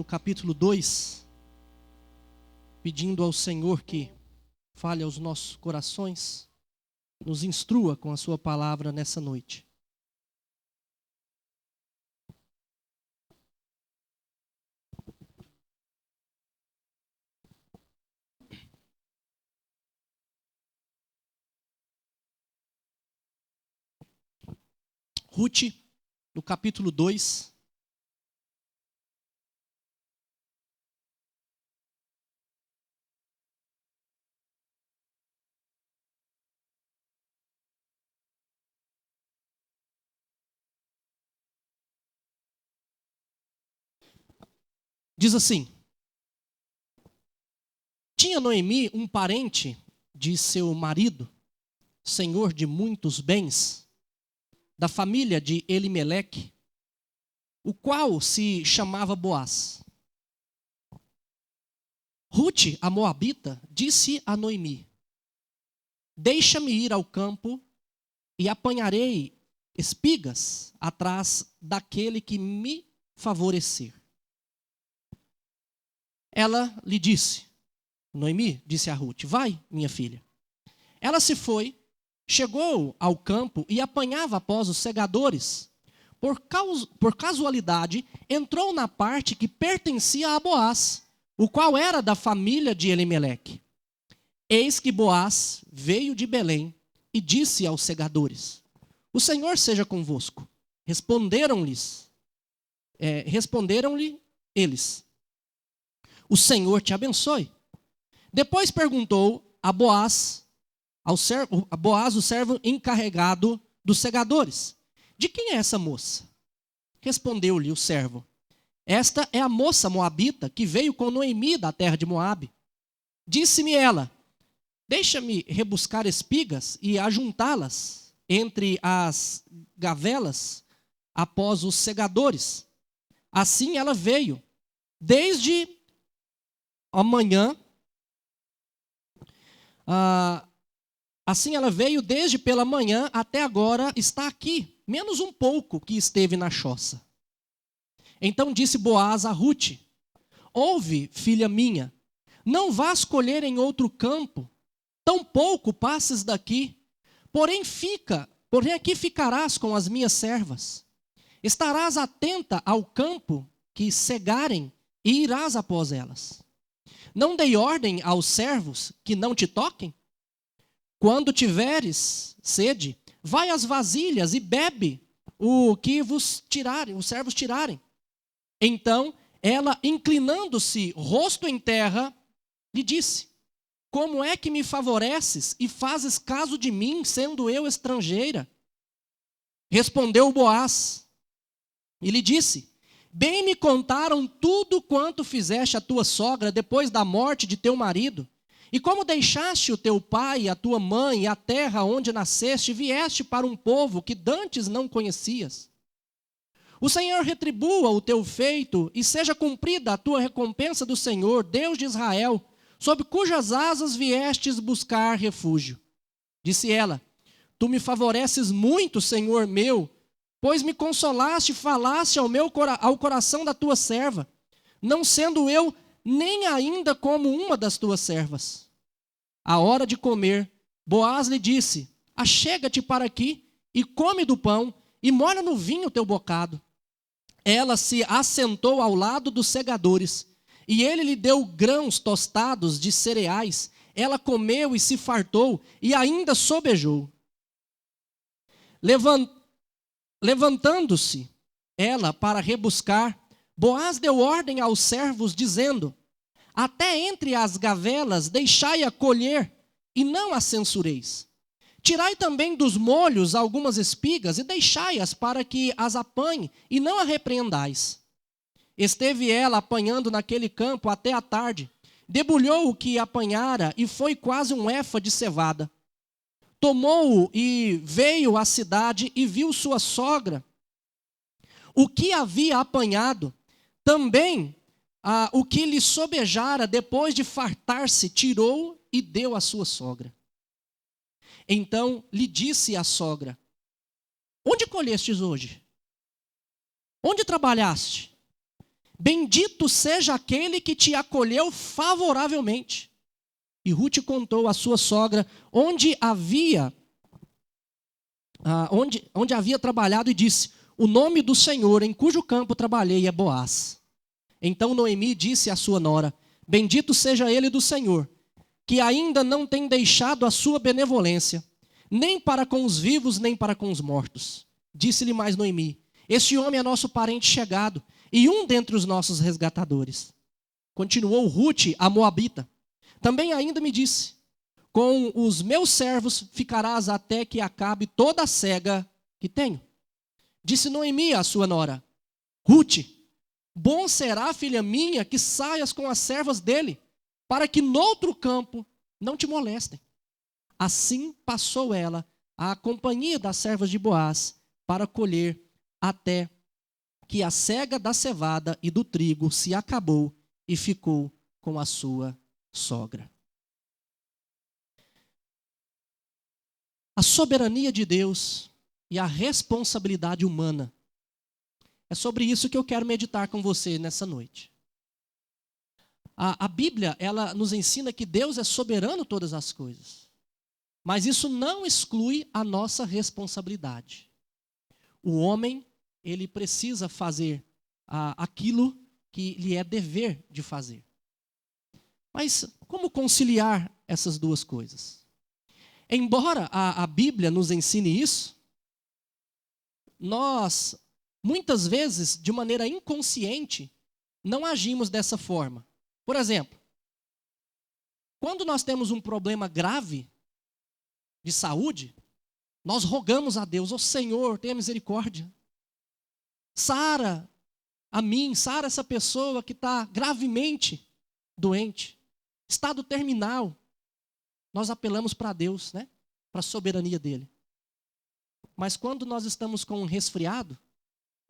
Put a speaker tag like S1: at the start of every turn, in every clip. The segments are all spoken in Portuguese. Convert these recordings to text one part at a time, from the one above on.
S1: no capítulo 2, pedindo ao Senhor que fale aos nossos corações, nos instrua com a sua palavra nessa noite. Rute, no capítulo 2. Diz assim: tinha Noemi um parente de seu marido, senhor de muitos bens, da família de Elimeleque, o qual se chamava Boaz. Rute, a moabita, disse a Noemi: deixa-me ir ao campo e apanharei espigas atrás daquele que me favorecer. Ela lhe disse, Noemi disse a Rute: vai, minha filha. Ela se foi, chegou ao campo e apanhava após os segadores. Por casualidade, entrou na parte que pertencia a Boaz, o qual era da família de Elimeleque. Eis que Boaz veio de Belém e disse aos segadores: o Senhor seja convosco. Responderam-lhe eles: o Senhor te abençoe. Depois perguntou a Boaz, o servo encarregado dos segadores: de quem é essa moça? Respondeu-lhe o servo: esta é a moça moabita que veio com Noemi da terra de Moabe. Disse-me ela: deixa-me rebuscar espigas e ajuntá-las entre as gavelas após os segadores. Assim ela veio, desde amanhã. Assim ela veio desde pela manhã até agora, está aqui, menos um pouco que esteve na choça. Então disse Boaz a Rute: ouve, filha minha, não vás colher em outro campo, tampouco passes daqui, porém aqui ficarás com as minhas servas. Estarás atenta ao campo que cegarem e irás após elas. Não dei ordem aos servos que não te toquem? Quando tiveres sede, vai às vasilhas e bebe o que os servos tirarem. Então ela, inclinando-se, rosto em terra, lhe disse: como é que me favoreces e fazes caso de mim, sendo eu estrangeira? Respondeu Boaz e lhe disse: bem me contaram tudo quanto fizeste a tua sogra depois da morte de teu marido, e como deixaste o teu pai, a tua mãe e a terra onde nasceste, e vieste para um povo que dantes não conhecias. O Senhor retribua o teu feito, e seja cumprida a tua recompensa do Senhor, Deus de Israel, sob cujas asas viestes buscar refúgio. Disse ela: tu me favoreces muito, Senhor meu, pois me consolaste e falaste ao coração da tua serva, não sendo eu nem ainda como uma das tuas servas. À hora de comer, Boaz lhe disse: achega-te para aqui e come do pão e molha no vinho o teu bocado. Ela se assentou ao lado dos segadores, e ele lhe deu grãos tostados de cereais. Ela comeu e se fartou, e ainda sobejou. Levantando-se ela para rebuscar, Boaz deu ordem aos servos, dizendo: até entre as gavelas deixai-a colher, e não a censureis. Tirai também dos molhos algumas espigas, e deixai-as para que as apanhe, e não a repreendais. Esteve ela apanhando naquele campo até a tarde, debulhou o que apanhara, e foi quase um éfa de cevada. Tomou-o e veio à cidade, e viu sua sogra o que havia apanhado. Também o que lhe sobejara, depois de fartar-se, tirou e deu à sua sogra. Então lhe disse a sogra: onde colhestes hoje? Onde trabalhaste? Bendito seja aquele que te acolheu favoravelmente. E Ruth contou à sua sogra onde havia trabalhado e disse: o nome do Senhor em cujo campo trabalhei é Boaz. Então Noemi disse à sua nora: bendito seja ele do Senhor, que ainda não tem deixado a sua benevolência, nem para com os vivos, nem para com os mortos. Disse-lhe mais Noemi: este homem é nosso parente chegado, e um dentre os nossos resgatadores. Continuou Ruth, a moabita. Também ainda me disse: com os meus servos ficarás até que acabe toda a cega que tenho. Disse Noemi à sua nora: Ruth, bom será, filha minha, que saias com as servas dele, para que noutro campo não te molestem. Assim passou ela à companhia das servas de Boaz para colher até que a cega da cevada e do trigo se acabou e ficou com a sua sogra. A soberania de Deus e a responsabilidade humana. É sobre isso que eu quero meditar com você nessa noite. A Bíblia, ela nos ensina que Deus é soberano em todas as coisas. Mas isso não exclui a nossa responsabilidade. O homem, ele precisa fazer aquilo que lhe é dever de fazer. Mas como conciliar essas duas coisas? Embora a Bíblia nos ensine isso, nós, muitas vezes, de maneira inconsciente, não agimos dessa forma. Por exemplo, quando nós temos um problema grave de saúde, nós rogamos a Deus: ó Senhor, tenha misericórdia. Sara essa pessoa que está gravemente doente, estado terminal. Nós apelamos para Deus, né? Para a soberania dele. Mas quando nós estamos com um resfriado,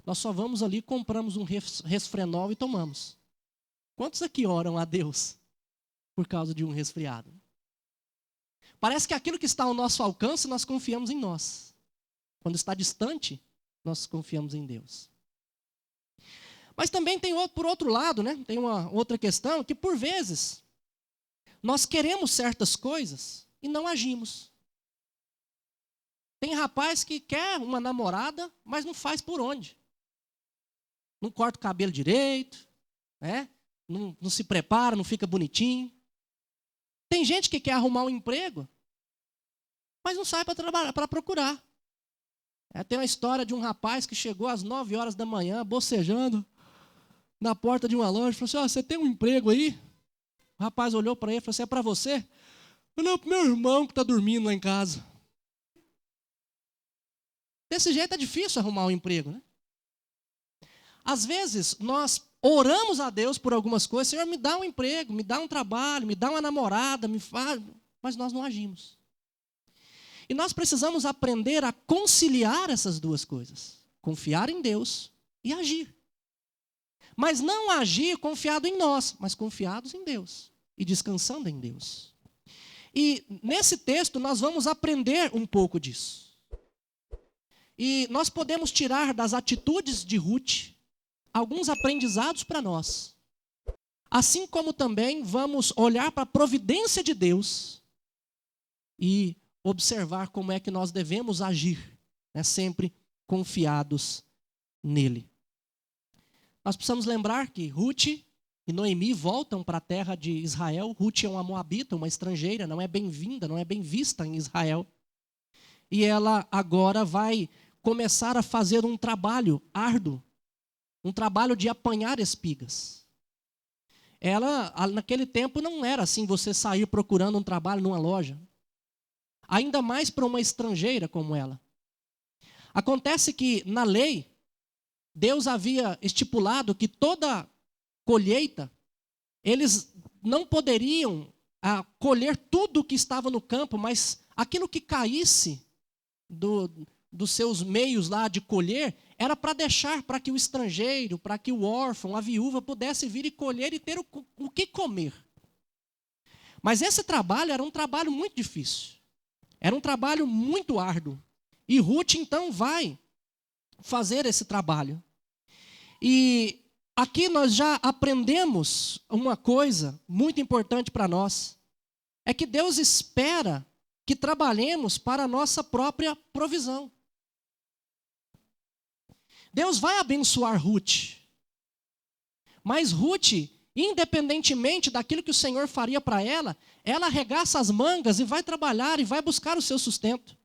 S1: nós só vamos ali, compramos um resfrenol e tomamos. Quantos aqui oram a Deus por causa de um resfriado? Parece que aquilo que está ao nosso alcance, nós confiamos em nós. Quando está distante, nós confiamos em Deus. Mas também tem, por outro lado, né? Tem uma outra questão, que por vezes nós queremos certas coisas e não agimos. Tem rapaz que quer uma namorada, mas não faz por onde. Não corta o cabelo direito, né? Não se prepara, não fica bonitinho. Tem gente que quer arrumar um emprego, mas não sai para trabalhar, para procurar. Tem uma história de um rapaz que chegou às 9 horas da manhã, bocejando, na porta de uma loja, e falou assim: você tem um emprego aí? O rapaz olhou para ele e falou assim: é para você? Não, para o meu irmão que está dormindo lá em casa. Desse jeito é difícil arrumar um emprego, né? Às vezes, nós oramos a Deus por algumas coisas: Senhor, me dá um emprego, me dá um trabalho, me dá uma namorada, me faz... Mas nós não agimos. E nós precisamos aprender a conciliar essas duas coisas. Confiar em Deus e agir. Mas não agir confiado em nós, mas confiados em Deus e descansando em Deus. E nesse texto nós vamos aprender um pouco disso. E nós podemos tirar das atitudes de Ruth alguns aprendizados para nós. Assim como também vamos olhar para a providência de Deus e observar como é que nós devemos agir, né, sempre confiados nele. Nós precisamos lembrar que Ruth e Noemi voltam para a terra de Israel. Ruth é uma moabita, uma estrangeira, não é bem-vinda, não é bem vista em Israel. E ela agora vai começar a fazer um trabalho árduo, um trabalho de apanhar espigas. Ela, naquele tempo, não era assim você sair procurando um trabalho numa loja. Ainda mais para uma estrangeira como ela. Acontece que, na lei, Deus havia estipulado que toda colheita, eles não poderiam colher tudo que estava no campo, mas aquilo que caísse dos seus meios lá de colher, era para deixar para que o estrangeiro, para que o órfão, a viúva pudesse vir e colher e ter o que comer. Mas esse trabalho era um trabalho muito difícil. Era um trabalho muito árduo. E Ruth então vai fazer esse trabalho. E Aqui nós já aprendemos uma coisa muito importante para nós. É que Deus espera que trabalhemos para a nossa própria provisão. Deus vai abençoar Ruth. Mas Ruth, independentemente daquilo que o Senhor faria para ela arregaça as mangas e vai trabalhar e vai buscar o seu sustento.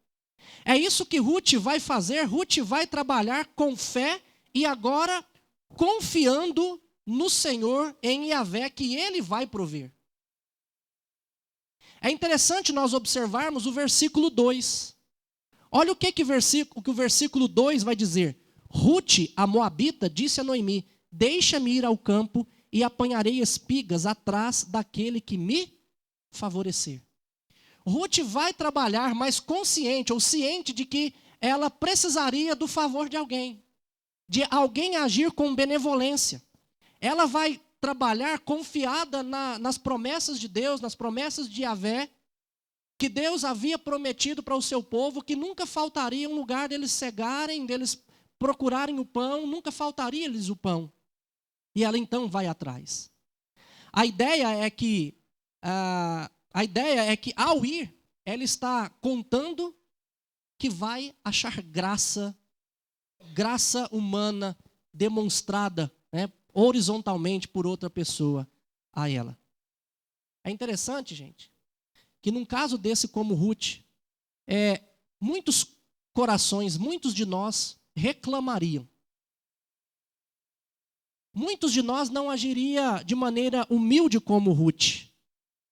S1: É isso que Ruth vai fazer. Ruth vai trabalhar com fé e agora confiando no Senhor, em Yahvé, que Ele vai prover. É interessante nós observarmos o versículo 2. Olha o que o versículo 2 vai dizer. Ruth, a moabita, disse a Noemi: deixa-me ir ao campo e apanharei espigas atrás daquele que me favorecer. Ruth vai trabalhar, mas consciente ou ciente de que ela precisaria do favor de alguém, de alguém agir com benevolência. Ela vai trabalhar confiada nas promessas de Deus, nas promessas de Yahvé, que Deus havia prometido para o seu povo, que nunca faltaria um lugar deles cegarem, deles procurarem o pão, nunca faltaria-lhes o pão. E ela então vai atrás. A ideia é que ao ir, ela está contando que vai achar graça humana demonstrada, né, horizontalmente por outra pessoa a ela. É interessante, gente, que num caso desse como Ruth, muitos corações, muitos de nós reclamariam. Muitos de nós não agiria de maneira humilde como Ruth,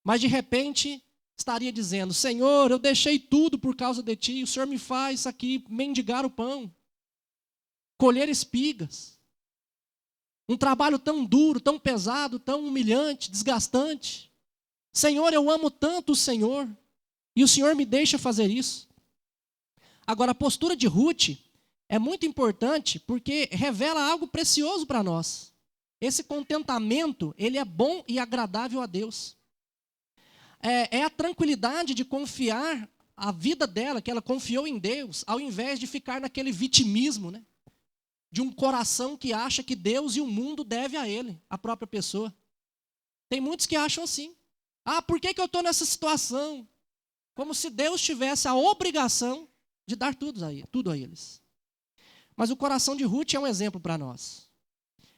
S1: mas de repente estaria dizendo: Senhor, eu deixei tudo por causa de ti, o Senhor me faz aqui mendigar o pão, colher espigas. Um trabalho tão duro, tão pesado, tão humilhante, desgastante. Senhor, eu amo tanto o Senhor, e o Senhor me deixa fazer isso. Agora, a postura de Ruth é muito importante porque revela algo precioso para nós. Esse contentamento, ele é bom e agradável a Deus. É a tranquilidade de confiar a vida dela, que ela confiou em Deus, ao invés de ficar naquele vitimismo, né? De um coração que acha que Deus e o mundo devem a ele, a própria pessoa. Tem muitos que acham assim. Por que eu estou nessa situação? Como se Deus tivesse a obrigação de dar tudo a eles. Mas o coração de Ruth é um exemplo para nós.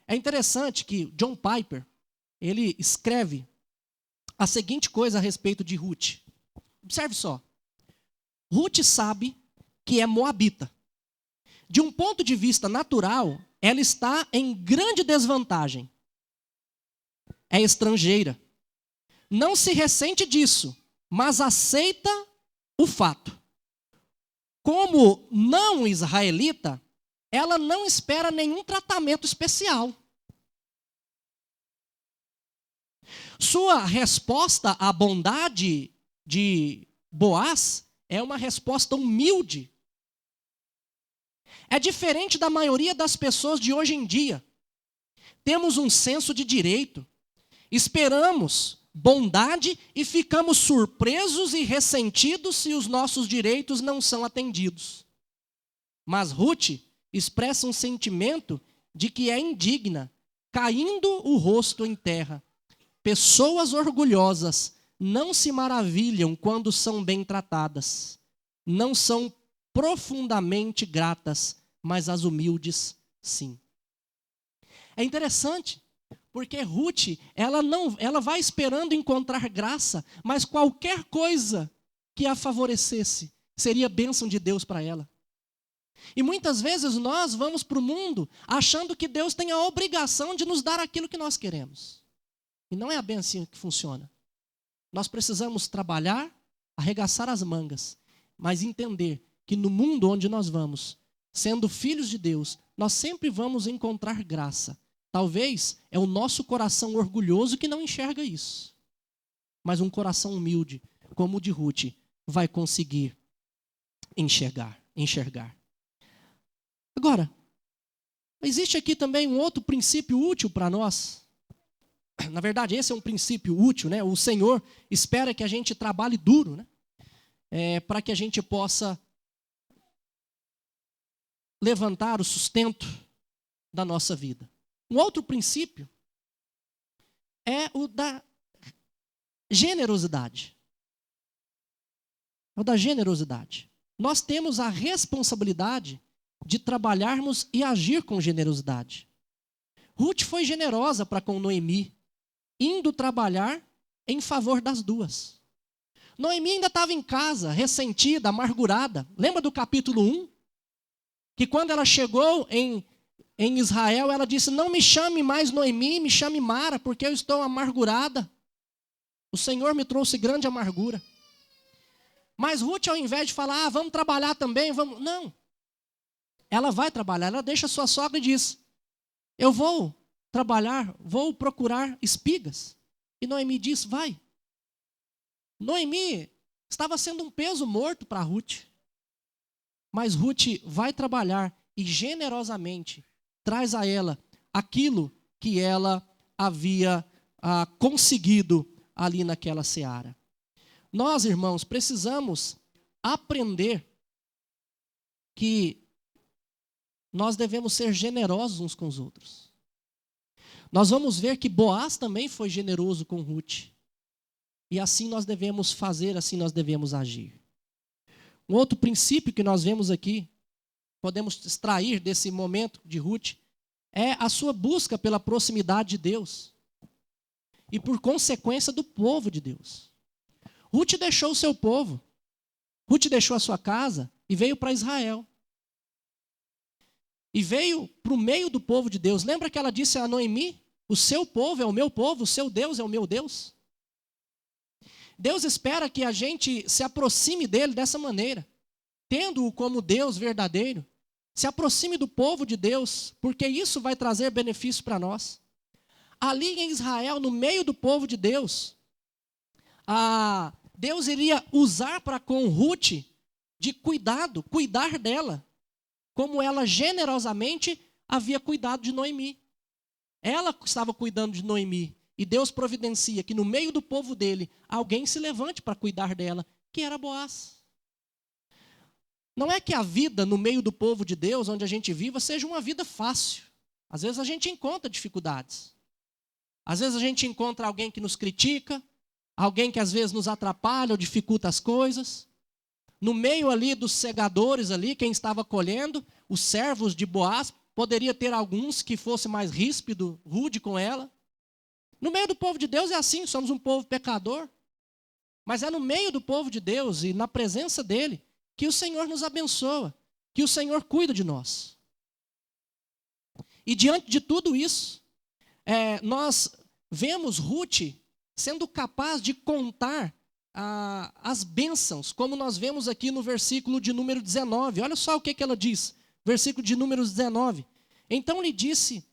S1: É interessante que John Piper, ele escreve a seguinte coisa a respeito de Ruth. Observe só. Ruth sabe que é moabita. De um ponto de vista natural, ela está em grande desvantagem. É estrangeira. Não se ressente disso, mas aceita o fato. Como não israelita, ela não espera nenhum tratamento especial. Sua resposta à bondade de Boaz é uma resposta humilde. É diferente da maioria das pessoas de hoje em dia. Temos um senso de direito, esperamos bondade e ficamos surpresos e ressentidos se os nossos direitos não são atendidos. Mas Ruth expressa um sentimento de que é indigna, caindo o rosto em terra. Pessoas orgulhosas não se maravilham quando são bem tratadas. Não são profundamente gratas, mas as humildes, sim. É interessante, porque Ruth, ela vai esperando encontrar graça, mas qualquer coisa que a favorecesse seria bênção de Deus para ela. E muitas vezes nós vamos para o mundo achando que Deus tem a obrigação de nos dar aquilo que nós queremos. E não é bem assim que funciona. Nós precisamos trabalhar, arregaçar as mangas, mas entender que no mundo onde nós vamos, sendo filhos de Deus, nós sempre vamos encontrar graça. Talvez é o nosso coração orgulhoso que não enxerga isso. Mas um coração humilde, como o de Ruth, vai conseguir enxergar. Agora, existe aqui também um outro princípio útil para nós. Na verdade, esse é um princípio útil, né? O Senhor espera que a gente trabalhe duro, né? Para que a gente possa levantar o sustento da nossa vida. Um outro princípio é o da generosidade. É o da generosidade. Nós temos a responsabilidade de trabalharmos e agir com generosidade. Ruth foi generosa para com Noemi, indo trabalhar em favor das duas. Noemi ainda estava em casa, ressentida, amargurada. Lembra do capítulo 1? Que quando ela chegou em Israel, ela disse: não me chame mais Noemi, me chame Mara, porque eu estou amargurada. O Senhor me trouxe grande amargura. Mas Ruth, ao invés de falar, vamos trabalhar também, vamos... Não. Ela vai trabalhar, ela deixa sua sogra e diz: eu vou trabalhar, vou procurar espigas. E Noemi diz: vai. Noemi estava sendo um peso morto para Ruth. Mas Ruth vai trabalhar e generosamente traz a ela aquilo que ela havia conseguido ali naquela seara. Nós, irmãos, precisamos aprender que nós devemos ser generosos uns com os outros. Nós vamos ver que Boaz também foi generoso com Ruth. E assim nós devemos fazer, assim nós devemos agir. Um outro princípio que nós vemos aqui, podemos extrair desse momento de Ruth, é a sua busca pela proximidade de Deus. E por consequência do povo de Deus. Ruth deixou o seu povo. Ruth deixou a sua casa e veio para Israel. E veio para o meio do povo de Deus. Lembra que ela disse a Noemi: o seu povo é o meu povo, o seu Deus é o meu Deus? Deus espera que a gente se aproxime dele dessa maneira, tendo-o como Deus verdadeiro. Se aproxime do povo de Deus, porque isso vai trazer benefício para nós. Ali em Israel, no meio do povo de Deus, Deus iria usar para com Ruth de cuidado, cuidar dela, como ela generosamente havia cuidado de Noemi. Ela estava cuidando de Noemi. E Deus providencia que no meio do povo dele, alguém se levante para cuidar dela, que era Boaz. Não é que a vida no meio do povo de Deus, onde a gente viva, seja uma vida fácil. Às vezes a gente encontra dificuldades. Às vezes a gente encontra alguém que nos critica, alguém que às vezes nos atrapalha ou dificulta as coisas. No meio ali dos segadores ali, quem estava colhendo, os servos de Boaz, poderia ter alguns que fosse mais ríspido, rude com ela. No meio do povo de Deus é assim, somos um povo pecador. Mas é no meio do povo de Deus e na presença dele que o Senhor nos abençoa, que o Senhor cuida de nós. E diante de tudo isso, nós vemos Ruth sendo capaz de contar as bênçãos, como nós vemos aqui no versículo de número 19. Olha só o que ela diz, versículo de número 19. Então lhe disse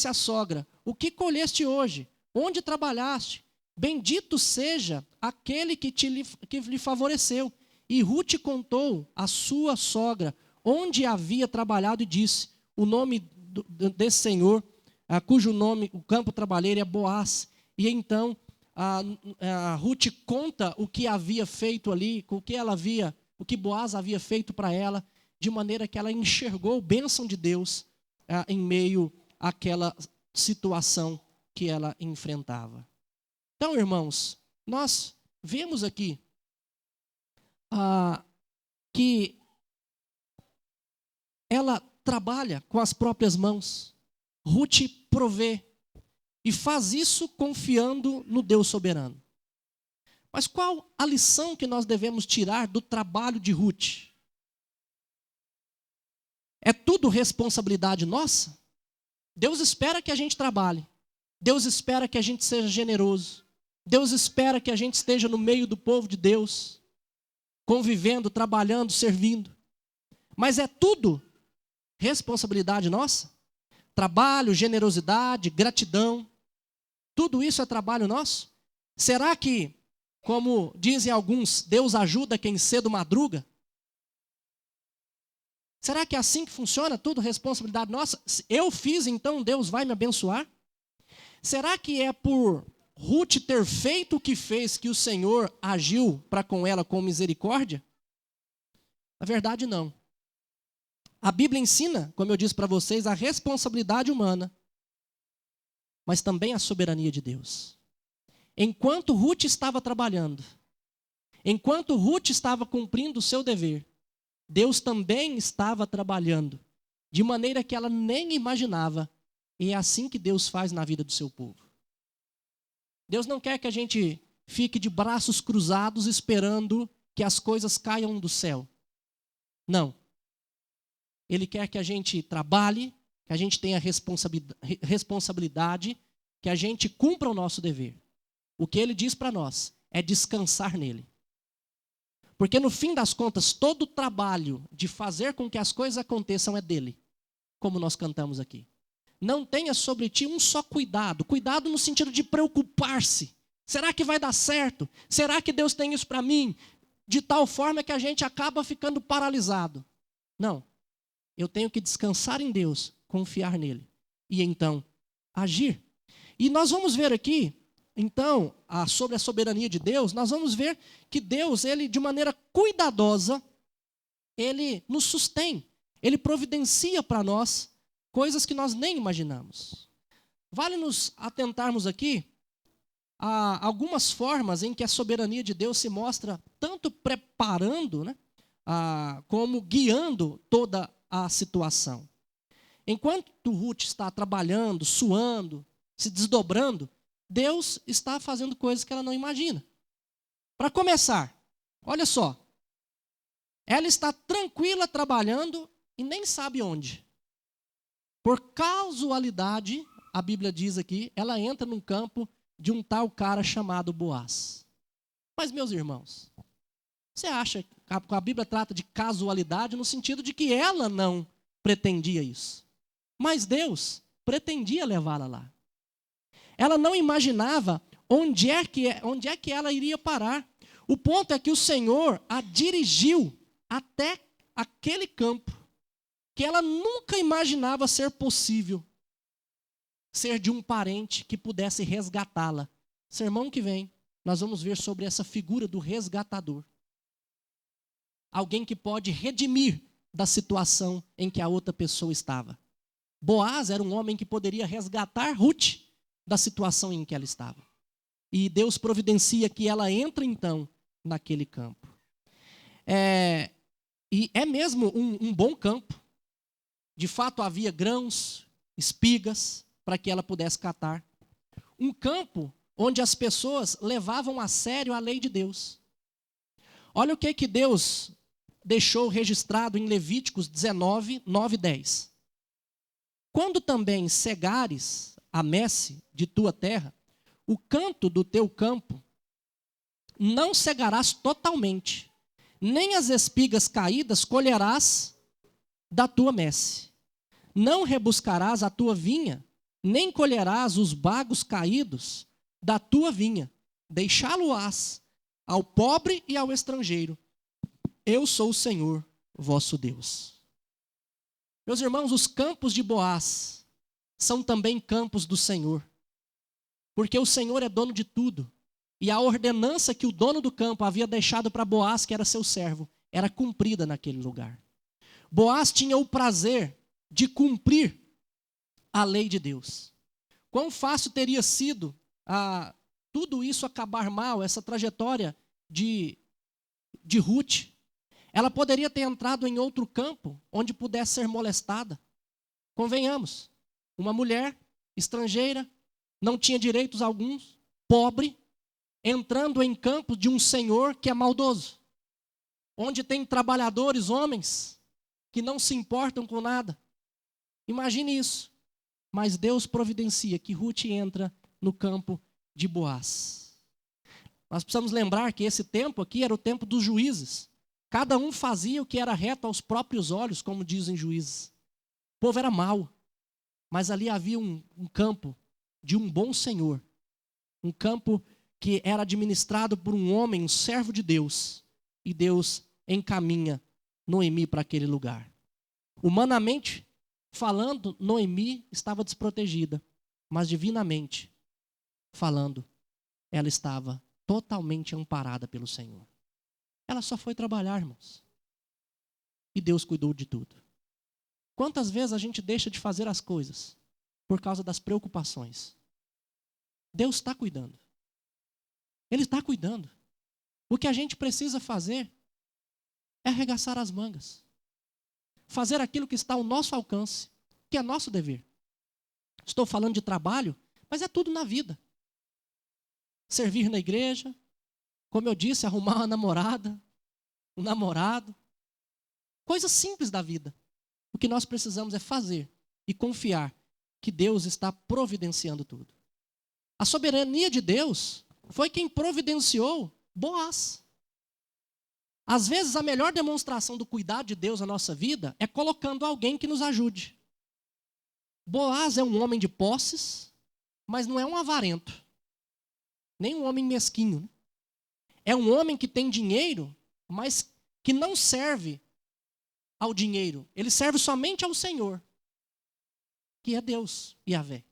S1: a sogra: o que colheste hoje? Onde trabalhaste? Bendito seja aquele que lhe favoreceu. E Ruth contou à sua sogra onde havia trabalhado e disse: o nome desse senhor, cujo nome, o campo trabalheiro é Boaz. E então a Ruth conta o que havia feito ali, o que Boaz havia feito para ela, de maneira que ela enxergou a bênção de Deus em meio àquela situação que ela enfrentava. Então, irmãos, nós vemos aqui que ela trabalha com as próprias mãos. Ruth provê e faz isso confiando no Deus soberano. Mas qual a lição que nós devemos tirar do trabalho de Ruth? É tudo responsabilidade nossa? Deus espera que a gente trabalhe. Deus espera que a gente seja generoso. Deus espera que a gente esteja no meio do povo de Deus, convivendo, trabalhando, servindo. Mas é tudo responsabilidade nossa? Trabalho, generosidade, gratidão, tudo isso é trabalho nosso? Será que, como dizem alguns, Deus ajuda quem cedo madruga? Será que é assim que funciona? Tudo responsabilidade nossa? Eu fiz, então Deus vai me abençoar? Será que é por Ruth ter feito o que fez que o Senhor agiu para com ela com misericórdia? Na verdade, não. A Bíblia ensina, como eu disse para vocês, a responsabilidade humana, mas também a soberania de Deus. Enquanto Ruth estava trabalhando, enquanto Ruth estava cumprindo o seu dever, Deus também estava trabalhando, de maneira que ela nem imaginava. E é assim que Deus faz na vida do seu povo. Deus não quer que a gente fique de braços cruzados esperando que as coisas caiam do céu. Não. Ele quer que a gente trabalhe, que a gente tenha responsabilidade, que a gente cumpra o nosso dever. O que ele diz para nós é descansar nele. Porque no fim das contas, todo o trabalho de fazer com que as coisas aconteçam é dele, como nós cantamos aqui. Não tenha sobre ti um só cuidado. Cuidado no sentido de preocupar-se. Será que vai dar certo? Será que Deus tem isso para mim? De tal forma que a gente acaba ficando paralisado. Não. Eu tenho que descansar em Deus, confiar nele. E então, agir. E nós vamos ver aqui, então, sobre a soberania de Deus, nós vamos ver que Deus, ele de maneira cuidadosa, ele nos sustém. Ele providencia para nós coisas que nós nem imaginamos. Vale nos atentarmos aqui a algumas formas em que a soberania de Deus se mostra tanto preparando, né, como guiando toda a situação. Enquanto Ruth está trabalhando, suando, se desdobrando, Deus está fazendo coisas que ela não imagina. Para começar, olha só, ela está tranquila trabalhando e nem sabe onde. Por casualidade, a Bíblia diz aqui, ela entra num campo de um tal cara chamado Boaz. Mas, meus irmãos, você acha que a Bíblia trata de casualidade no sentido de que ela não pretendia isso? Mas Deus pretendia levá-la lá. Ela não imaginava onde é que ela iria parar. O ponto é que o Senhor a dirigiu até aquele campo que ela nunca imaginava ser possível, ser de um parente que pudesse resgatá-la. Sermão que vem, nós vamos ver sobre essa figura do resgatador. Alguém que pode redimir da situação em que a outra pessoa estava. Boaz era um homem que poderia resgatar Ruth da situação em que ela estava. E Deus providencia que ela entre então naquele campo. E é mesmo um bom campo. De fato, havia grãos, espigas, para que ela pudesse catar. Um campo onde as pessoas levavam a sério a lei de Deus. Olha o que Deus deixou registrado em Levíticos 19, 9 e 10. Quando também cegares a messe de tua terra, o canto do teu campo, não cegarás totalmente, nem as espigas caídas colherás da tua messe. Não rebuscarás a tua vinha, nem colherás os bagos caídos da tua vinha. Deixá-lo-ás ao pobre e ao estrangeiro. Eu sou o Senhor, vosso Deus. Meus irmãos, os campos de Boaz são também campos do Senhor. Porque o Senhor é dono de tudo. E a ordenança que o dono do campo havia deixado para Boaz, que era seu servo, era cumprida naquele lugar. Boaz tinha o prazer de cumprir a lei de Deus. Quão fácil teria sido tudo isso acabar mal, essa trajetória de Ruth. Ela poderia ter entrado em outro campo, onde pudesse ser molestada. Convenhamos, uma mulher estrangeira, não tinha direitos alguns, pobre, entrando em campo de um senhor que é maldoso, onde tem trabalhadores, homens, que não se importam com nada. Imagine isso. Mas Deus providencia que Ruth entra no campo de Boaz. Nós precisamos lembrar que esse tempo aqui era o tempo dos juízes. Cada um fazia o que era reto aos próprios olhos, como dizem juízes. O povo era mau, mas ali havia um campo de um bom senhor. Um campo que era administrado por um homem, um servo de Deus. E Deus encaminha Noemi para aquele lugar. Humanamente falando, Noemi estava desprotegida, mas divinamente falando, ela estava totalmente amparada pelo Senhor. Ela só foi trabalhar, irmãos. E Deus cuidou de tudo. Quantas vezes a gente deixa de fazer as coisas por causa das preocupações? Deus está cuidando. Ele está cuidando. O que a gente precisa fazer é arregaçar as mangas. Fazer aquilo que está ao nosso alcance, que é nosso dever. Estou falando de trabalho, mas é tudo na vida. Servir na igreja, como eu disse, arrumar uma namorada, um namorado. Coisas simples da vida. O que nós precisamos é fazer e confiar que Deus está providenciando tudo. A soberania de Deus foi quem providenciou Boaz. Às vezes, a melhor demonstração do cuidado de Deus na nossa vida é colocando alguém que nos ajude. Boaz é um homem de posses, mas não é um avarento, nem um homem mesquinho, né? É um homem que tem dinheiro, mas que não serve ao dinheiro. Ele serve somente ao Senhor, que é Deus, Yahvé.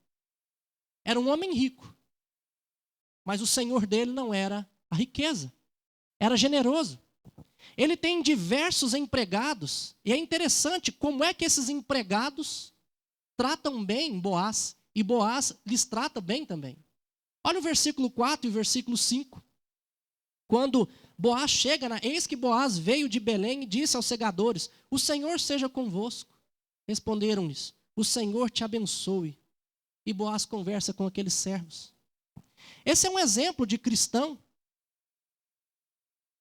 S1: Era um homem rico, mas o Senhor dele não era a riqueza. Era generoso. Ele tem diversos empregados, e é interessante como é que esses empregados tratam bem Boaz, e Boaz lhes trata bem também. Olha o versículo 4 e o versículo 5. Quando Boaz chega, eis que Boaz veio de Belém e disse aos segadores: o Senhor seja convosco. Responderam-lhes: o Senhor te abençoe. E Boaz conversa com aqueles servos. Esse é um exemplo de cristão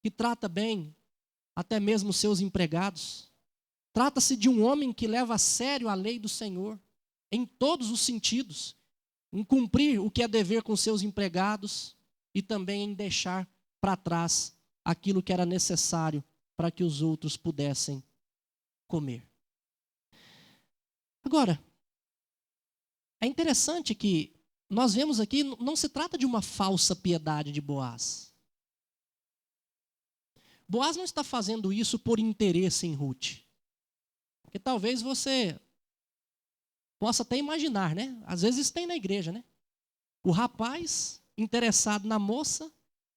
S1: que trata bem até mesmo seus empregados. Trata-se de um homem que leva a sério a lei do Senhor, em todos os sentidos, em cumprir o que é dever com seus empregados e também em deixar para trás aquilo que era necessário para que os outros pudessem comer. Agora, é interessante que nós vemos aqui, não se trata de uma falsa piedade de Boaz. Boaz não está fazendo isso por interesse em Ruth. Porque talvez você possa até imaginar, né? Às vezes isso tem na igreja, né? O rapaz interessado na moça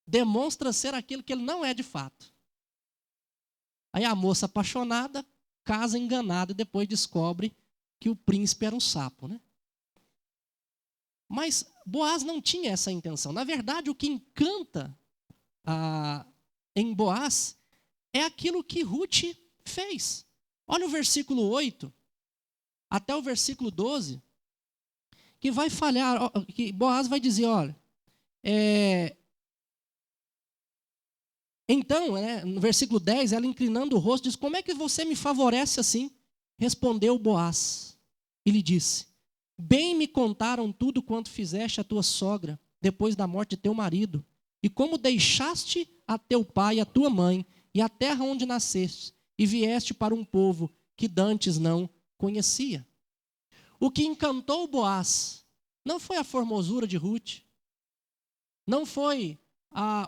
S1: demonstra ser aquilo que ele não é de fato. Aí a moça apaixonada casa enganada e depois descobre que o príncipe era um sapo, né? Mas Boaz não tinha essa intenção. Na verdade, o que encanta em Boaz é aquilo que Ruth fez. Olha o versículo 8 até o versículo 12, que vai falhar, que Boaz vai dizer, olha, então, no versículo 10, ela inclinando o rosto, diz: como é que você me favorece assim? Respondeu Boaz e lhe disse: bem me contaram tudo quanto fizeste a tua sogra, depois da morte de teu marido, e como deixaste a teu pai e a tua mãe, e a terra onde nasceste, e vieste para um povo que dantes não conhecia. O que encantou Boaz não foi a formosura de Ruth, não foi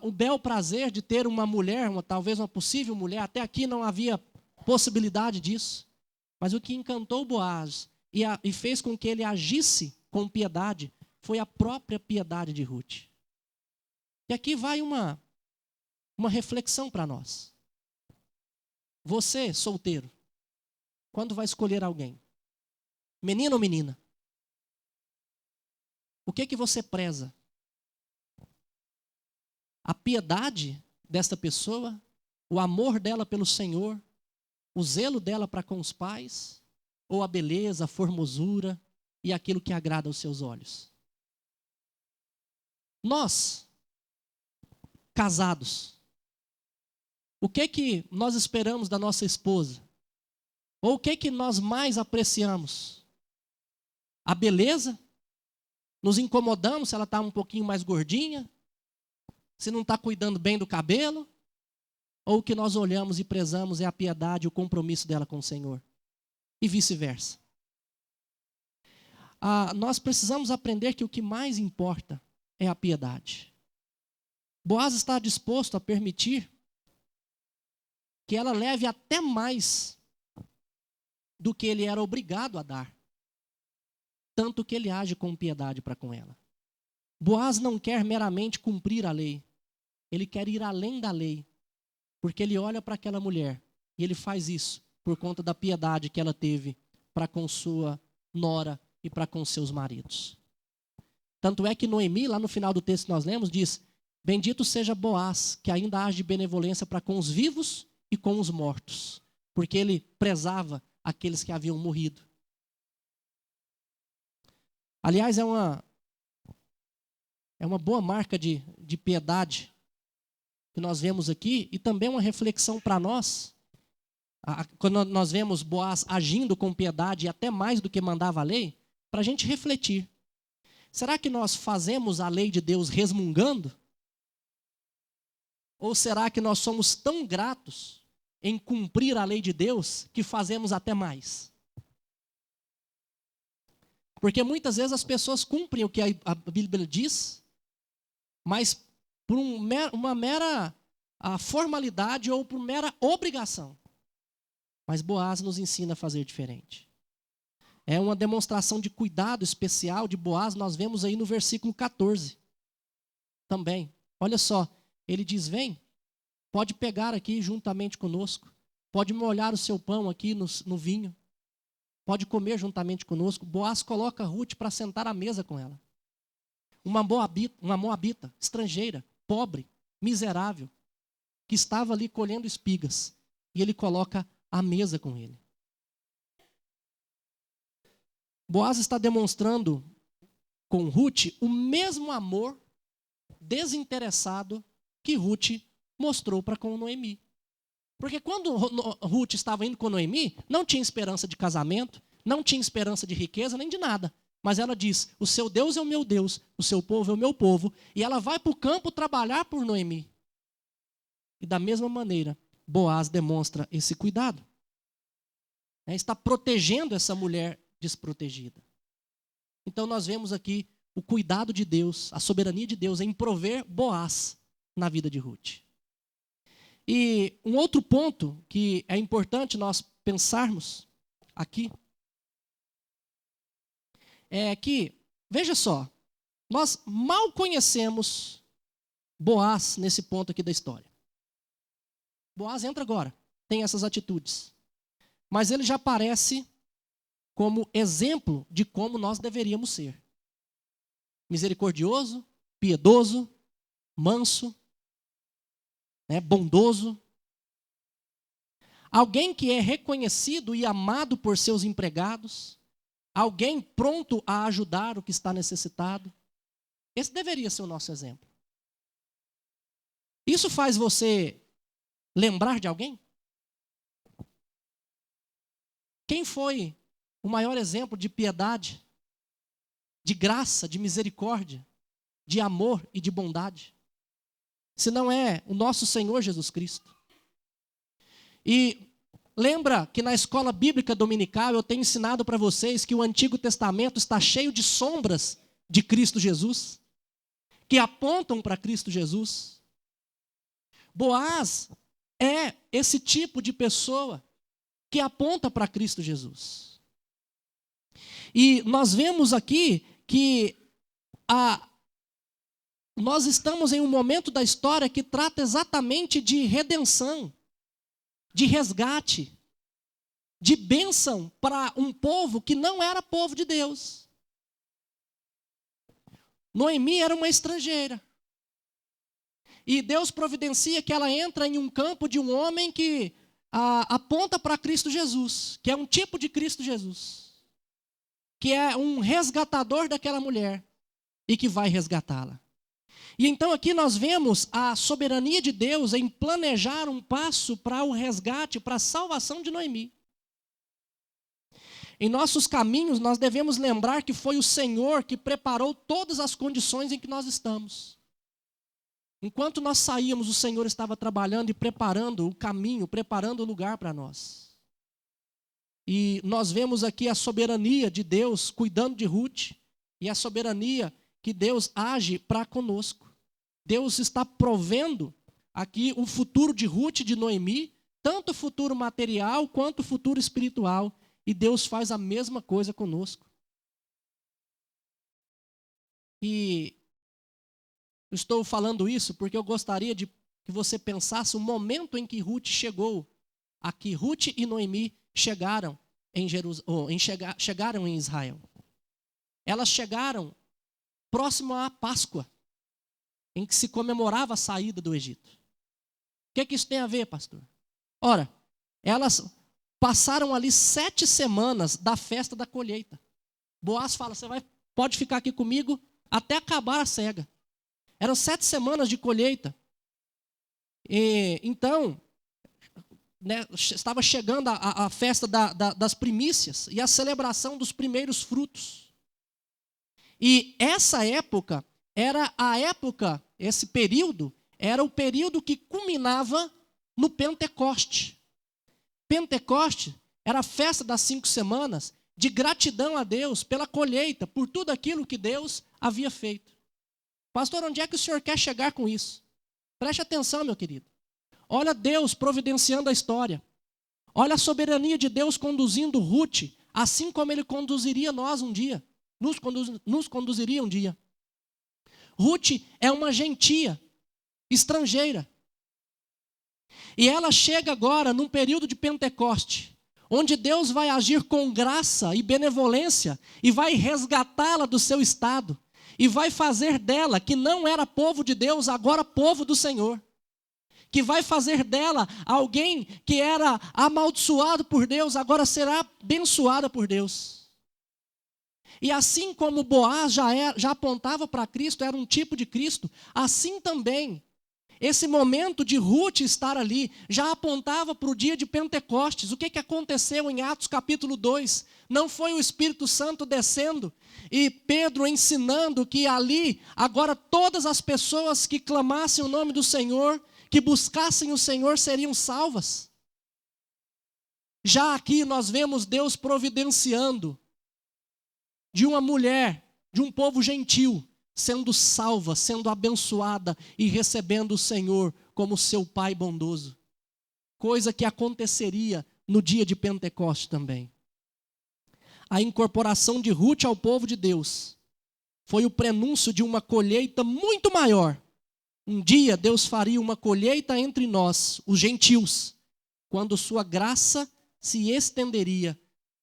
S1: o bel prazer de ter uma mulher, talvez uma possível mulher, até aqui não havia possibilidade disso, mas o que encantou Boaz e fez com que ele agisse com piedade foi a própria piedade de Ruth. E aqui vai uma reflexão para nós. Você, solteiro, quando vai escolher alguém, menino ou menina, o que você preza? A piedade desta pessoa, o amor dela pelo Senhor, o zelo dela para com os pais, ou a beleza, a formosura e aquilo que agrada aos seus olhos? Nós, casados, o que nós esperamos da nossa esposa? Ou o que nós mais apreciamos? A beleza? Nos incomodamos se ela está um pouquinho mais gordinha? Se não está cuidando bem do cabelo? Ou o que nós olhamos e prezamos é a piedade e o compromisso dela com o Senhor? E vice-versa. Nós precisamos aprender que o que mais importa é a piedade. Boaz está disposto a permitir que ela leve até mais do que ele era obrigado a dar. Tanto que ele age com piedade para com ela. Boaz não quer meramente cumprir a lei. Ele quer ir além da lei. Porque ele olha para aquela mulher e ele faz isso por conta da piedade que ela teve para com sua nora e para com seus maridos. Tanto é que Noemi, lá no final do texto que nós lemos, diz: bendito seja Boaz, que ainda age de benevolência para com os vivos e com os mortos, porque ele prezava aqueles que haviam morrido. Aliás, é uma boa marca de piedade que nós vemos aqui, e também uma reflexão para nós. Quando nós vemos Boaz agindo com piedade, até mais do que mandava a lei, para a gente refletir. Será que nós fazemos a lei de Deus resmungando? Ou será que nós somos tão gratos em cumprir a lei de Deus que fazemos até mais? Porque muitas vezes as pessoas cumprem o que a Bíblia diz, mas por uma mera formalidade ou por mera obrigação. Mas Boaz nos ensina a fazer diferente. É uma demonstração de cuidado especial de Boaz, nós vemos aí no versículo 14. Também, olha só, ele diz: vem, pode pegar aqui juntamente conosco, pode molhar o seu pão aqui no vinho, pode comer juntamente conosco. Boaz coloca Ruth para sentar à mesa com ela. Uma moabita, estrangeira, pobre, miserável, que estava ali colhendo espigas, e ele coloca à mesa com ele. Boaz está demonstrando com Ruth o mesmo amor desinteressado que Ruth mostrou para com Noemi. Porque quando Ruth estava indo com Noemi, não tinha esperança de casamento, não tinha esperança de riqueza, nem de nada. Mas ela diz: o seu Deus é o meu Deus, o seu povo é o meu povo. E ela vai para o campo trabalhar por Noemi. E da mesma maneira, Boaz demonstra esse cuidado. Está protegendo essa mulher desprotegida. Então nós vemos aqui o cuidado de Deus, a soberania de Deus em prover Boaz na vida de Ruth. E um outro ponto que é importante nós pensarmos aqui é que, veja só, nós mal conhecemos Boaz nesse ponto aqui da história. Boaz entra agora, tem essas atitudes. Mas ele já aparece como exemplo de como nós deveríamos ser. Misericordioso, piedoso, manso, bondoso. Alguém que é reconhecido e amado por seus empregados. Alguém pronto a ajudar o que está necessitado. Esse deveria ser o nosso exemplo. Isso faz você lembrar de alguém? Quem foi o maior exemplo de piedade, de graça, de misericórdia, de amor e de bondade? Se não é o nosso Senhor Jesus Cristo. E lembra que na escola bíblica dominical eu tenho ensinado para vocês que o Antigo Testamento está cheio de sombras de Cristo Jesus, que apontam para Cristo Jesus. Boaz é esse tipo de pessoa que aponta para Cristo Jesus. E nós vemos aqui que nós estamos em um momento da história que trata exatamente de redenção, de resgate, de bênção para um povo que não era povo de Deus. Noemi era uma estrangeira. E Deus providencia que ela entra em um campo de um homem que aponta para Cristo Jesus, que é um tipo de Cristo Jesus, que é um resgatador daquela mulher e que vai resgatá-la. E então aqui nós vemos a soberania de Deus em planejar um passo para o resgate, para a salvação de Noemi. Em nossos caminhos nós devemos lembrar que foi o Senhor que preparou todas as condições em que nós estamos. Enquanto nós saíamos, o Senhor estava trabalhando e preparando o caminho, preparando o lugar para nós. E nós vemos aqui a soberania de Deus cuidando de Ruth e a soberania que Deus age para conosco. Deus está provendo aqui o futuro de Ruth e de Noemi, tanto o futuro material quanto o futuro espiritual. E Deus faz a mesma coisa conosco. E eu estou falando isso porque eu gostaria de que você pensasse o momento em que Ruth chegou aqui. Ruth e Noemi chegaram chegaram em Israel. Elas chegaram próximo à Páscoa, em que se comemorava a saída do Egito. O que isso tem a ver, pastor? Ora, elas passaram ali 7 semanas da festa da colheita. Boaz fala, pode ficar aqui comigo até acabar a cega. Eram 7 semanas de colheita. Então, estava chegando a festa das primícias e a celebração dos primeiros frutos. E essa época era a época, esse período, era o período que culminava no Pentecoste. Pentecoste era a festa das 5 semanas de gratidão a Deus pela colheita, por tudo aquilo que Deus havia feito. Pastor, onde é que o senhor quer chegar com isso? Preste atenção, meu querido. Olha Deus providenciando a história. Olha a soberania de Deus conduzindo Ruth, assim como Ele conduziria nós um dia. Nos conduziria um dia. Ruth é uma gentia, estrangeira. E ela chega agora num período de Pentecoste, onde Deus vai agir com graça e benevolência e vai resgatá-la do seu estado e vai fazer dela, que não era povo de Deus, agora povo do Senhor. Que vai fazer dela alguém que era amaldiçoado por Deus, agora será abençoada por Deus. E assim como Boaz já apontava para Cristo, era um tipo de Cristo, assim também, esse momento de Ruth estar ali, já apontava para o dia de Pentecostes. O que aconteceu em Atos capítulo 2? Não foi o Espírito Santo descendo e Pedro ensinando que ali, agora todas as pessoas que clamassem o nome do Senhor, que buscassem o Senhor, seriam salvas? Já aqui nós vemos Deus providenciando de uma mulher, de um povo gentil, sendo salva, sendo abençoada e recebendo o Senhor como seu Pai bondoso. Coisa que aconteceria no dia de Pentecostes também. A incorporação de Ruth ao povo de Deus foi o prenúncio de uma colheita muito maior. Um dia Deus faria uma colheita entre nós, os gentios, quando sua graça se estenderia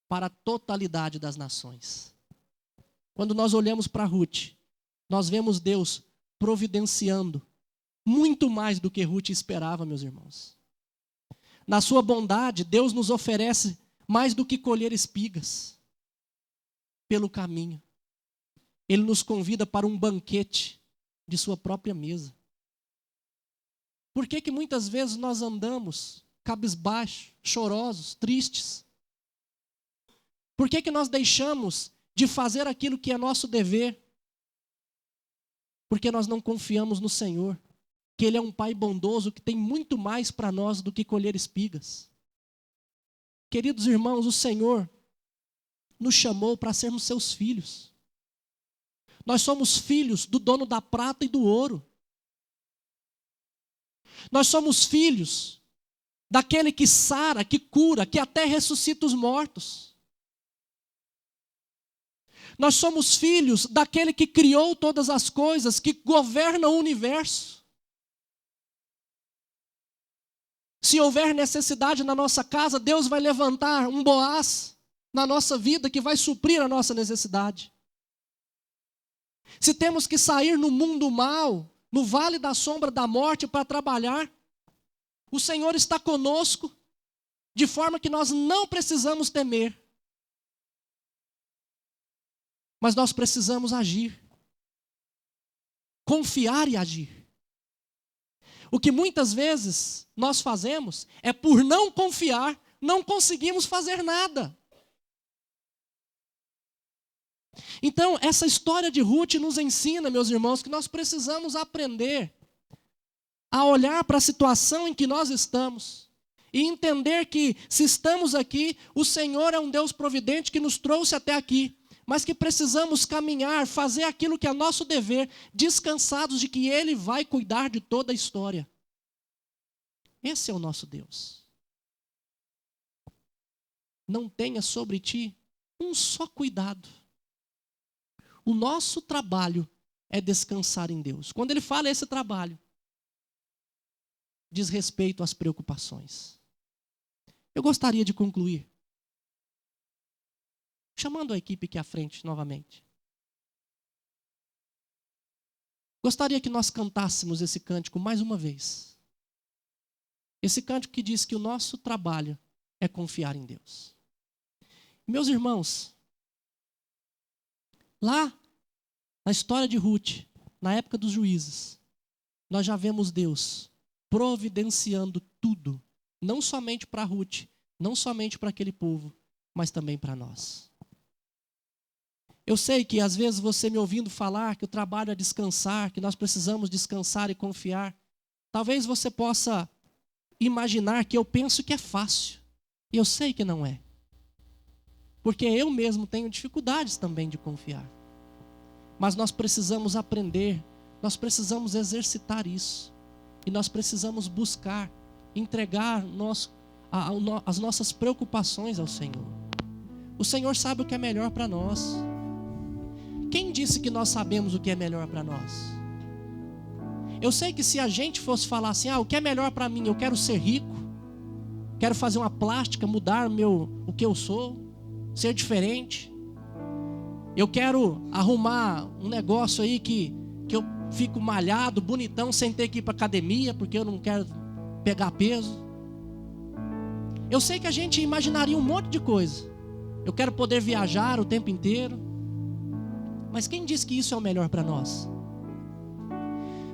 S1: para a totalidade das nações. Quando nós olhamos para Ruth, nós vemos Deus providenciando muito mais do que Ruth esperava, meus irmãos. Na sua bondade, Deus nos oferece mais do que colher espigas pelo caminho. Ele nos convida para um banquete de sua própria mesa. Por que muitas vezes nós andamos cabisbaixos, chorosos, tristes? Por que nós deixamos de fazer aquilo que é nosso dever? Porque nós não confiamos no Senhor, que Ele é um Pai bondoso, que tem muito mais para nós do que colher espigas. Queridos irmãos, o Senhor nos chamou para sermos seus filhos. Nós somos filhos do dono da prata e do ouro. Nós somos filhos daquele que sara, que cura, que até ressuscita os mortos. Nós somos filhos daquele que criou todas as coisas, que governa o universo. Se houver necessidade na nossa casa, Deus vai levantar um Boaz na nossa vida que vai suprir a nossa necessidade. Se temos que sair no mundo mal, no vale da sombra da morte para trabalhar, o Senhor está conosco, de forma que nós não precisamos temer. Mas nós precisamos agir. Confiar e agir. O que muitas vezes nós fazemos é, por não confiar, não conseguimos fazer nada. Então, essa história de Ruth nos ensina, meus irmãos, que nós precisamos aprender a olhar para a situação em que nós estamos e entender que, se estamos aqui, o Senhor é um Deus providente que nos trouxe até aqui, mas que precisamos caminhar, fazer aquilo que é nosso dever, descansados de que Ele vai cuidar de toda a história. Esse é o nosso Deus. Não tenha sobre ti um só cuidado. O nosso trabalho é descansar em Deus. Quando ele fala esse trabalho, diz respeito às preocupações. Eu gostaria de concluir Chamando a equipe aqui à frente novamente. Gostaria que nós cantássemos esse cântico mais uma vez. Esse cântico que diz que o nosso trabalho é confiar em Deus. Meus irmãos, lá na história de Ruth, na época dos juízes, nós já vemos Deus providenciando tudo, não somente para Ruth, não somente para aquele povo, mas também para nós. Eu sei que às vezes você me ouvindo falar que o trabalho é descansar, que nós precisamos descansar e confiar, talvez você possa imaginar que eu penso que é fácil. E eu sei que não é. Porque eu mesmo tenho dificuldades também de confiar. Mas nós precisamos aprender, nós precisamos exercitar isso. E nós precisamos buscar, entregar as nossas preocupações ao Senhor. O Senhor sabe o que é melhor para nós. Quem disse que nós sabemos o que é melhor para nós? Eu sei que se a gente fosse falar assim, o que é melhor para mim? Eu quero ser rico, quero fazer uma plástica, mudar o que eu sou, ser diferente. Eu quero arrumar um negócio aí que eu fico malhado, bonitão, sem ter que ir para academia, porque eu não quero pegar peso. Eu sei que a gente imaginaria um monte de coisa. Eu quero poder viajar o tempo inteiro. Mas quem diz que isso é o melhor para nós?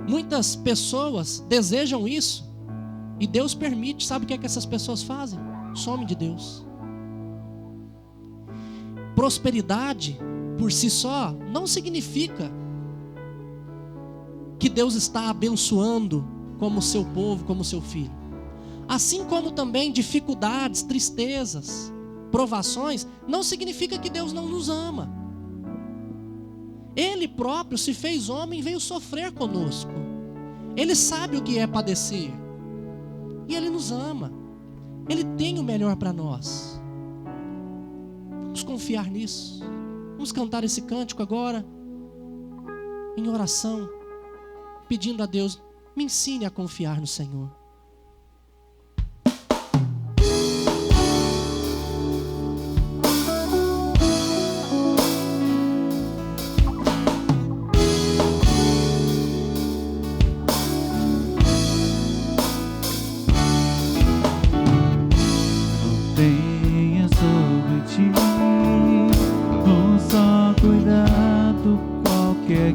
S1: Muitas pessoas desejam isso e Deus permite. Sabe o que é que essas pessoas fazem? Some de Deus. Prosperidade por si só não significa que Deus está abençoando como seu povo, como seu filho. Assim como também dificuldades, tristezas, provações, não significa que Deus não nos ama. Ele próprio se fez homem e veio sofrer conosco. Ele sabe o que é padecer. E Ele nos ama. Ele tem o melhor para nós. Vamos confiar nisso. Vamos cantar esse cântico agora, em oração, pedindo a Deus, me ensine a confiar no Senhor.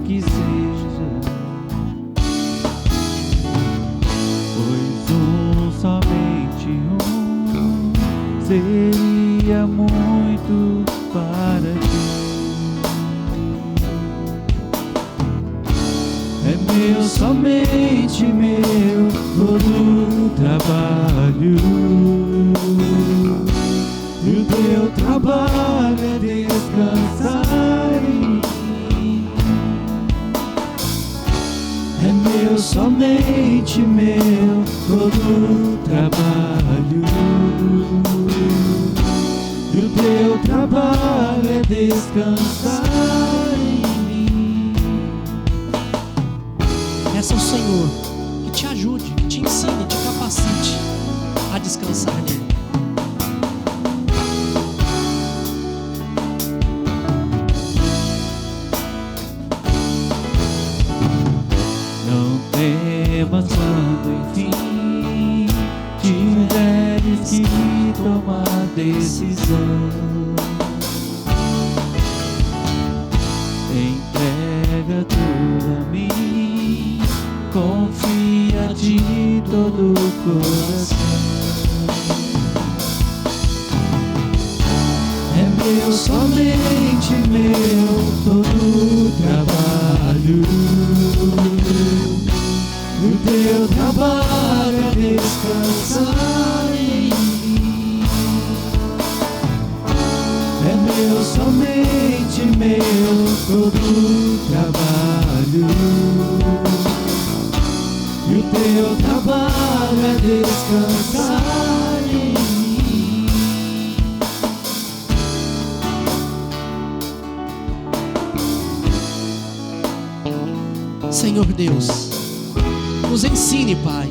S2: Que seja, pois somente seria muito para ti. É meu, somente meu, todo o trabalho, e o teu trabalho é descansar em mim. É meu, somente meu, todo o trabalho, e o teu trabalho é descansar em mim.
S1: Peça ao Senhor que te ajude, que te ensine, te capacite a descansar nele.
S2: Mas quando enfim tiveres que tomar decisão, entrega tudo a mim, confia de todo o coração. É meu, somente meu, todo o trabalho, o teu trabalho é descansar em mim. É meu, somente meu, todo o trabalho, e o teu trabalho é descansar em mim.
S1: Senhor Deus, nos ensine, Pai,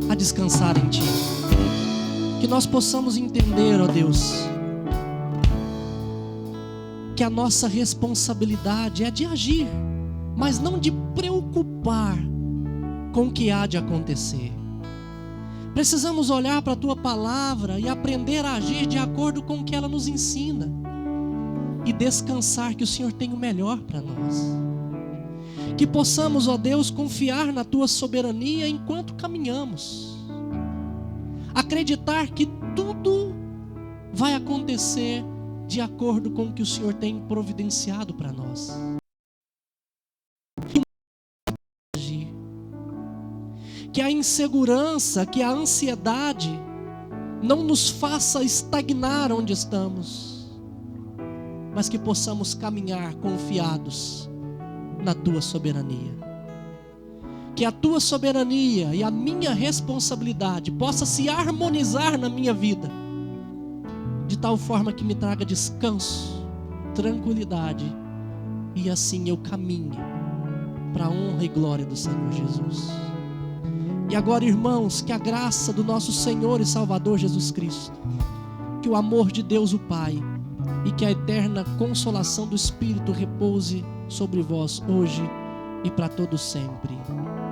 S1: a descansar em Ti. Que nós possamos entender, ó Deus, que a nossa responsabilidade é de agir, mas não de preocupar com o que há de acontecer. Precisamos olhar para a Tua palavra e aprender a agir de acordo com o que ela nos ensina e descansar que o Senhor tem o melhor para nós. Que possamos, ó Deus, confiar na Tua soberania enquanto caminhamos. Acreditar que tudo vai acontecer de acordo com o que o Senhor tem providenciado para nós. Que a insegurança, que a ansiedade não nos faça estagnar onde estamos, mas que possamos caminhar confiados na Tua soberania. Que a Tua soberania e a minha responsabilidade possa se harmonizar na minha vida, de tal forma que me traga descanso, tranquilidade, e assim eu caminhe para a honra e glória do Senhor Jesus. E agora, irmãos, que a graça do nosso Senhor e Salvador Jesus Cristo, que o amor de Deus o Pai e que a eterna consolação do Espírito repouse sobre vós hoje e para todo sempre.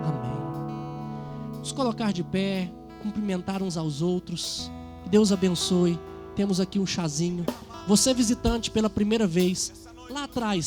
S1: Amém. Vamos colocar de pé, cumprimentar uns aos outros. Que Deus abençoe. Temos aqui um chazinho. Você visitante pela primeira vez, lá atrás